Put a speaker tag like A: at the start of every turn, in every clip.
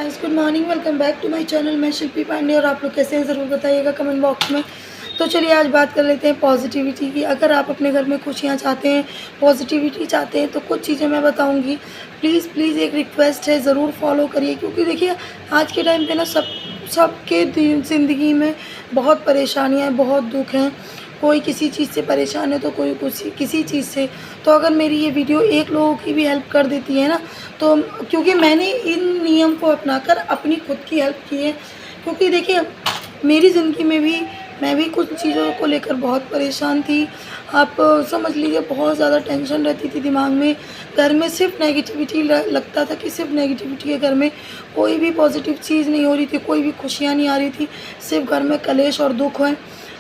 A: Guys, good morning. Welcome back to my channel. मैं शिल्पी पांडे और आप लोग कैसे हैं ज़रूर बताइएगा कमेंट बॉक्स में। तो चलिए आज बात कर लेते हैं पॉजिटिविटी की। अगर आप अपने घर में खुशियाँ चाहते हैं, पॉजिटिविटी चाहते हैं, तो कुछ चीज़ें मैं बताऊंगी। प्लीज़ प्लीज़ एक रिक्वेस्ट है, ज़रूर फॉलो करिए, क्योंकि देखिए आज के टाइम पे ना सबके ज़िंदगी में बहुत परेशानियाँ हैं, बहुत दुख हैं। कोई किसी चीज़ से परेशान है तो कोई किसी चीज़ से। तो अगर मेरी ये वीडियो एक लोगों की भी हेल्प कर देती है ना, तो क्योंकि मैंने इन नियम को अपनाकर अपनी खुद की हेल्प की है। क्योंकि देखिए मेरी ज़िंदगी में भी मैं भी कुछ चीज़ों को लेकर बहुत परेशान थी। आप समझ लीजिए बहुत ज़्यादा टेंशन रहती थी दिमाग में। घर में सिर्फ नेगेटिविटी लगता था कि सिर्फ नेगेटिविटी है घर में, कोई भी पॉजिटिव चीज़ नहीं हो रही थी, कोई भी खुशियाँ नहीं आ रही थी, सिर्फ घर में कलेश और दुख है।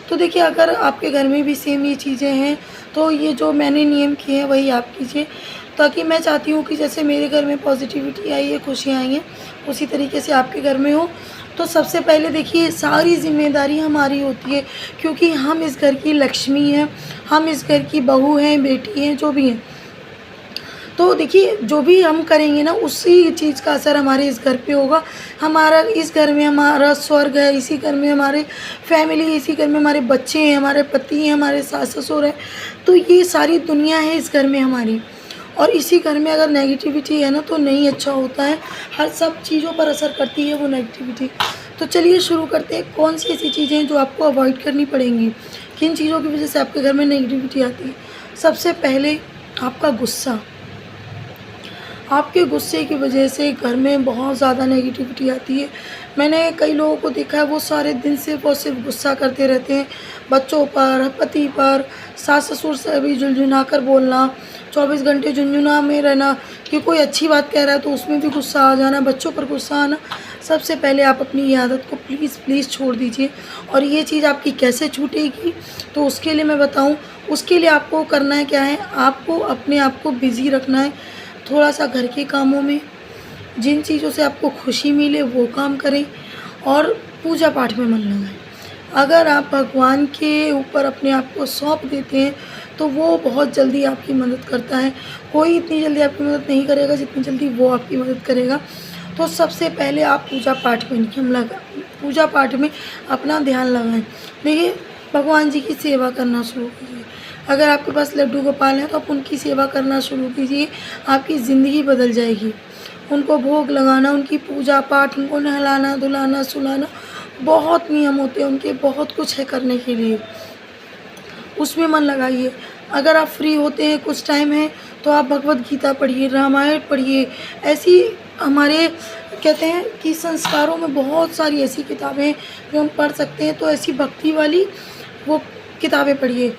A: तो देखिए अगर आपके घर में भी सेम ये चीज़ें हैं तो ये जो मैंने नियम किए हैं वही आप कीजिए, ताकि मैं चाहती हूँ कि जैसे मेरे घर में पॉजिटिविटी आई है, खुशियाँ आई हैं, उसी तरीके से आपके घर में हो। तो सबसे पहले देखिए सारी ज़िम्मेदारी हमारी होती है, क्योंकि हम इस घर की लक्ष्मी हैं, हम इस घर की बहू हैं, बेटी हैं, जो भी हैं। तो देखिए जो भी हम करेंगे ना उसी चीज़ का असर हमारे इस घर पे होगा। हमारा इस घर में हमारा स्वर्ग है, इसी घर में हमारे फैमिली, इसी घर में हमारे बच्चे हैं, हमारे पति हैं, हमारे सास ससुर हैं। तो ये सारी दुनिया है इस घर में हमारी। और इसी घर में अगर नेगेटिविटी है ना तो नहीं अच्छा होता है, हर सब चीज़ों पर असर करती है वो नेगेटिविटी। तो चलिए शुरू करते हैं। कौन सी ऐसी चीज़ें हैं जो आपको अवॉइड करनी पड़ेंगी, किन चीज़ों की वजह से आपके घर में नेगेटिविटी आती है। सबसे पहले आपका गुस्सा। आपके गुस्से की वजह से घर में बहुत ज़्यादा नेगेटिविटी आती है। मैंने कई लोगों को देखा है वो सारे दिन सिर्फ़ और सिर्फ गुस्सा करते रहते हैं, बच्चों पर, पति पर, सास ससुर से भी झुनझुना कर बोलना, 24 घंटे झुनझुना में रहना कि कोई अच्छी बात कह रहा है तो उसमें भी गुस्सा आ जाना, बच्चों पर गुस्सा आना। सबसे पहले आप अपनी ये आदत को प्लीज़ प्लीज़ छोड़ दीजिए। और ये चीज़ आपकी कैसे छूटेगी, तो उसके लिए मैं बताऊँ, उसके लिए आपको करना है क्या है, आपको अपने आप को बिज़ी रखना है। थोड़ा सा घर के कामों में, जिन चीज़ों से आपको खुशी मिले वो काम करें, और पूजा पाठ में मन लगाएं। अगर आप भगवान के ऊपर अपने आप को सौंप देते हैं तो वो बहुत जल्दी आपकी मदद करता है। कोई इतनी जल्दी आपकी मदद नहीं करेगा जितनी जल्दी वो आपकी मदद करेगा। तो सबसे पहले आप पूजा पाठ में अपना ध्यान लगाएं। देखिए भगवान जी की सेवा करना शुरू कीजिए। अगर आपके पास लड्डू गोपाल हैं तो आप उनकी सेवा करना शुरू कीजिए, आपकी ज़िंदगी बदल जाएगी। उनको भोग लगाना, उनकी पूजा पाठ, उनको नहलाना धुलाना सुलाना, बहुत नियम होते हैं उनके, बहुत कुछ है करने के लिए, उसमें मन लगाइए। अगर आप फ्री होते हैं, कुछ टाइम है, तो आप भगवत गीता पढ़िए, रामायण पढ़िए। ऐसी हमारे कहते हैं कि संस्कारों में बहुत सारी ऐसी किताबें हैं जो हम पढ़ सकते हैं। तो ऐसी भक्ति वाली वो किताबें पढ़िए।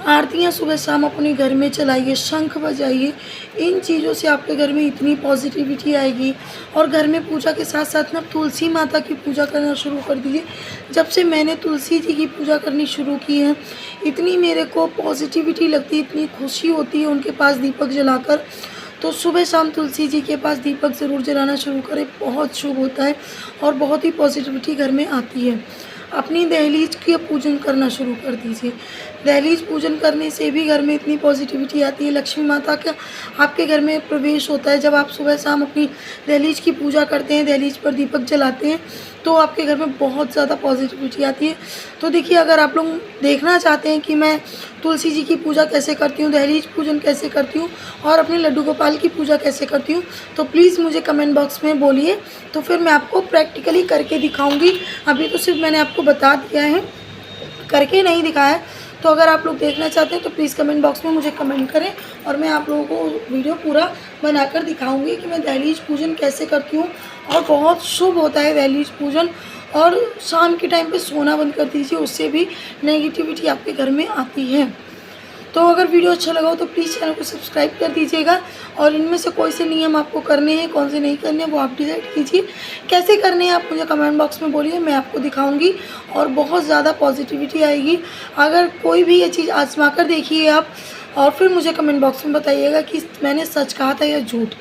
A: आरतियाँ सुबह शाम अपने घर में चलाइए, शंख बजाइए। इन चीज़ों से आपके घर में इतनी पॉजिटिविटी आएगी। और घर में पूजा के साथ साथ ना तुलसी माता की पूजा करना शुरू कर दीजिए। जब से मैंने तुलसी जी की पूजा करनी शुरू की है, इतनी मेरे को पॉजिटिविटी लगती है, इतनी खुशी होती है उनके पास दीपक जलाकर। तो सुबह शाम तुलसी जी के पास दीपक ज़रूर जलाना शुरू करें, बहुत शुभ होता है और बहुत ही पॉजिटिविटी घर में आती है। अपनी दहलीज का पूजन करना शुरू कर दीजिए। दहलीज पूजन करने से भी घर में इतनी पॉजिटिविटी आती है। लक्ष्मी माता का आपके घर में प्रवेश होता है जब आप सुबह शाम अपनी दहलीज की पूजा करते हैं, दहलीज पर दीपक जलाते हैं, तो आपके घर में बहुत ज़्यादा पॉजिटिविटी आती है। तो देखिए अगर आप लोग देखना चाहते हैं कि मैं तुलसी जी की पूजा कैसे करती हूँ, दहलीज पूजन कैसे करती हूँ और अपने लड्डू गोपाल की पूजा कैसे करती हूँ, तो प्लीज़ मुझे कमेंट बॉक्स में बोलिए, तो फिर मैं आपको प्रैक्टिकली करके दिखाऊँगी। अभी तो सिर्फ मैंने आपको बता दिया है, करके नहीं दिखाया है। तो अगर आप लोग देखना चाहते हैं तो प्लीज़ कमेंट बॉक्स में मुझे कमेंट करें और मैं आप लोगों को वीडियो पूरा बनाकर दिखाऊंगी कि मैं दहलीज पूजन कैसे करती हूँ। और बहुत शुभ होता है दहलीज पूजन। और शाम के टाइम पे सोना बंद कर दीजिए, उससे भी नेगेटिविटी आपके घर में आती है। तो अगर वीडियो अच्छा लगा हो तो प्लीज़ चैनल को सब्सक्राइब कर दीजिएगा। और इनमें से कोई से नियम आपको करने हैं, कौन से नहीं करने हैं, वो आप डिसाइड कीजिए। कैसे करने हैं आप मुझे कमेंट बॉक्स में बोलिए, मैं आपको दिखाऊंगी और बहुत ज़्यादा पॉजिटिविटी आएगी। अगर कोई भी ये चीज़ आजमा कर देखिए आप, और फिर मुझे कमेंट बॉक्स में बताइएगा कि मैंने सच कहा था या झूठ।